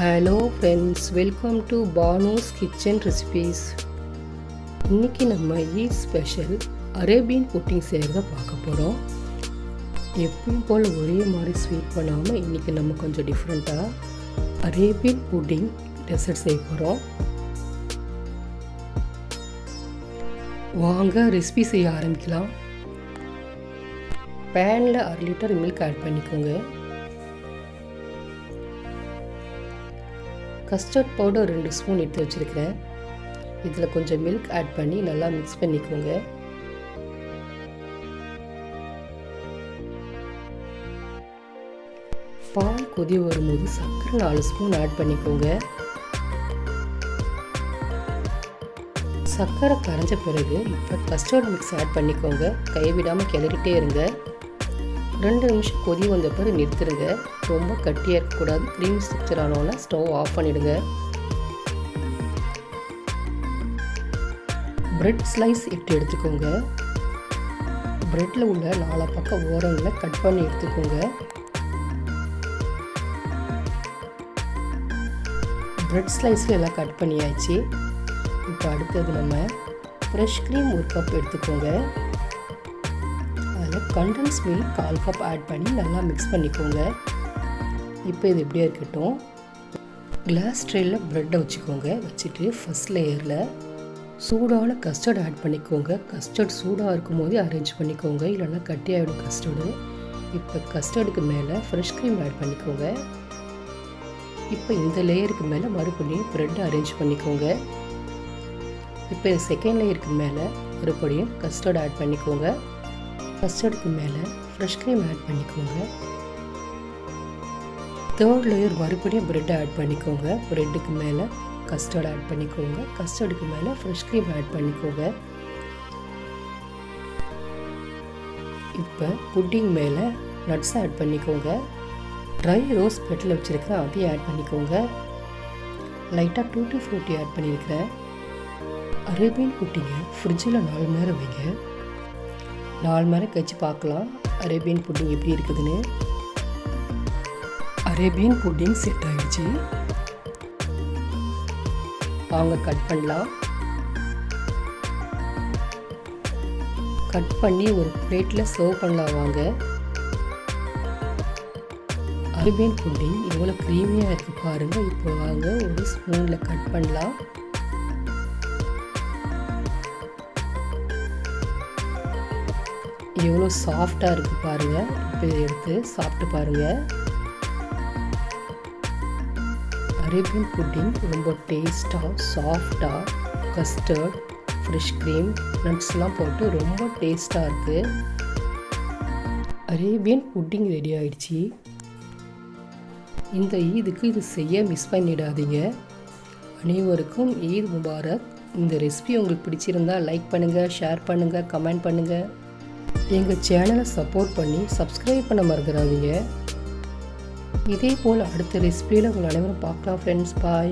Hello friends, welcome to Banu's kitchen recipes. இன்றைக்கி நம்ம Eid special Arabian pudding செய்கிறத பார்க்க போகிறோம். எப்பயும் போல் ஒரே மாதிரி ஸ்வீட் பண்ணாமல் இன்றைக்கி நம்ம கொஞ்சம் டிஃப்ரெண்ட்டாக அரேபியன் புட்டிங் டெசர்ட் செய்ய போகிறோம். வாங்க ரெசிபி செய்ய ஆரம்பிக்கலாம். பேனில் 1/2 லிட்டர் மில்க் ஆட் பண்ணிக்கோங்க. கஸ்டர்ட் பவுடர் 2 ஸ்பூன் எடுத்து வச்சுருக்கிறேன். இதில் கொஞ்சம் மில்க் ஆட் பண்ணி நல்லா மிக்ஸ் பண்ணிக்கோங்க. பால் கொதி வரும்போது சர்க்கரை 4 ஸ்பூன் ஆட் பண்ணிக்கோங்க. சர்க்கரை கரைஞ்ச பிறகு இப்போ கஸ்டர்ட் மிக்ஸ் ஆட் பண்ணிக்கோங்க. கைவிடாமல் கிளறிட்டே இருங்க. 2 நிமிஷம் கொதி வந்த பிறகு நிறுத்துருங்க. ரொம்ப கட்டியாக இருக்கக்கூடாது. க்ரீம் ஸ்ட்ரக்சர் ஆனோன்னா ஸ்டவ் ஆஃப் பண்ணிவிடுங்க. பிரெட் ஸ்லைஸ் 8 எடுத்துக்கோங்க. பிரெட்டில் உள்ள 4 பக்கம் ஓரங்களை கட் பண்ணி எடுத்துக்கோங்க. பிரெட் ஸ்லைஸில் எல்லாம் கட் பண்ணியாச்சு. இப்போ அடுத்தது நம்ம ஃப்ரெஷ் க்ரீம் 1 கப் எடுத்துக்கோங்க. அதில் கண்டன்ஸ் மில்க் 1/4 கப் ஆட் பண்ணி நல்லா மிக்ஸ் பண்ணிக்கோங்க. இப்போ இது எப்படியே இருக்கட்டும். கிளாஸ் ட்ரேயில் ப்ரெட்டை வச்சுக்கோங்க. வச்சுட்டு ஃபஸ்ட் லேயரில் சூடான கஸ்டர்ட் ஆட் பண்ணிக்கோங்க. கஸ்டர்ட் சூடாக இருக்கும் போதே அரேஞ்ச் பண்ணிக்கோங்க, இல்லைன்னா கட்டியாகிடும் கஸ்டர்டு. இப்போ கஸ்டர்டுக்கு மேலே ஃப்ரெஷ் க்ரீம் ஆட் பண்ணிக்கோங்க. இப்போ இந்த லேயருக்கு மேலே மறுபடியும் ப்ரெட்டை அரேஞ்ச் பண்ணிக்கோங்க. இப்போ செகண்ட் லேயருக்கு மேலே மறுபடியும் கஸ்டர்ட் ஆட் பண்ணிக்கோங்க. கஸ்டர்டுக்கு மேலே ஃப்ரெஷ் க்ரீம் ஆட் பண்ணிக்கோங்க. தேர்ட் லேயர் மறுபடியும் ப்ரெட்டை ஆட் பண்ணிக்கோங்க. ப்ரெட்டுக்கு மேலே கஸ்டர்ட் ஆட் பண்ணிக்கோங்க. கஸ்டர்டுக்கு மேலே ஃப்ரெஷ் க்ரீம் ஆட் பண்ணிக்கோங்க. இப்போ புட்டிங் மேலே நட்ஸ் ஆட் பண்ணிக்கோங்க. ட்ரை ரோஸ் பெட்டில் வச்சுருக்கிறேன், அதையும் ஆட் பண்ணிக்கோங்க. லைட்டாக டூட்டி ஃப்ரூட்டி ஆட் பண்ணியிருக்கிறேன். அரேபியன் புட்டிங்கை ஃப்ரிட்ஜில் 4 மணி நேரம் வைங்க. 4 மணி நேரம் கழிச்சு பார்க்கலாம் அரேபியன் புட்டிங் எப்படி இருக்குதுன்னு. அரேபியன் புட்டிங் செட் ஆகிடுச்சு. அவங்க கட் பண்ணலாம். கட் பண்ணி ஒரு பிளேட்டில் சர்வ் பண்ணலாம். வாங்க. அரேபியன் புட்டிங் எவ்வளோ க்ரீமியாக இருக்குது பாருங்கள். இப்போ வாங்க ஒரு ஸ்பூனில் கட் பண்ணலாம். எவ்வளோ சாஃப்டாக இருக்குது பாருங்கள். இப்போ இதை எடுத்து சாப்பிட்டு பாருங்கள். அரேபியன் புட்டிங் ரொம்ப டேஸ்ட்டாக சாஃப்டாக கஸ்டர்ட் ஃப்ரெஷ் க்ரீம் நட்ஸ்லாம் போட்டு ரொம்ப டேஸ்ட்டாக இருக்குது. அரேபியன் புட்டிங் ரெடி ஆகிடுச்சு. இந்த ஈதுக்கு இது செய்ய மிஸ் பண்ணிடாதீங்க. அனைவருக்கும் ஈத் முபாரக். இந்த ரெசிபி உங்களுக்கு பிடிச்சிருந்தால் லைக் பண்ணுங்கள், ஷேர் பண்ணுங்கள், கமெண்ட் பண்ணுங்கள். எங்கள் சேனலை சப்போர்ட் பண்ணி சப்ஸ்கிரைப் பண்ண மறந்துடாதீங்க. இதே போல் அடுத்த ரெசிபியில் உங்கள் அனைவரும் பார்க்கலாம் ஃப்ரெண்ட்ஸ். பாய்.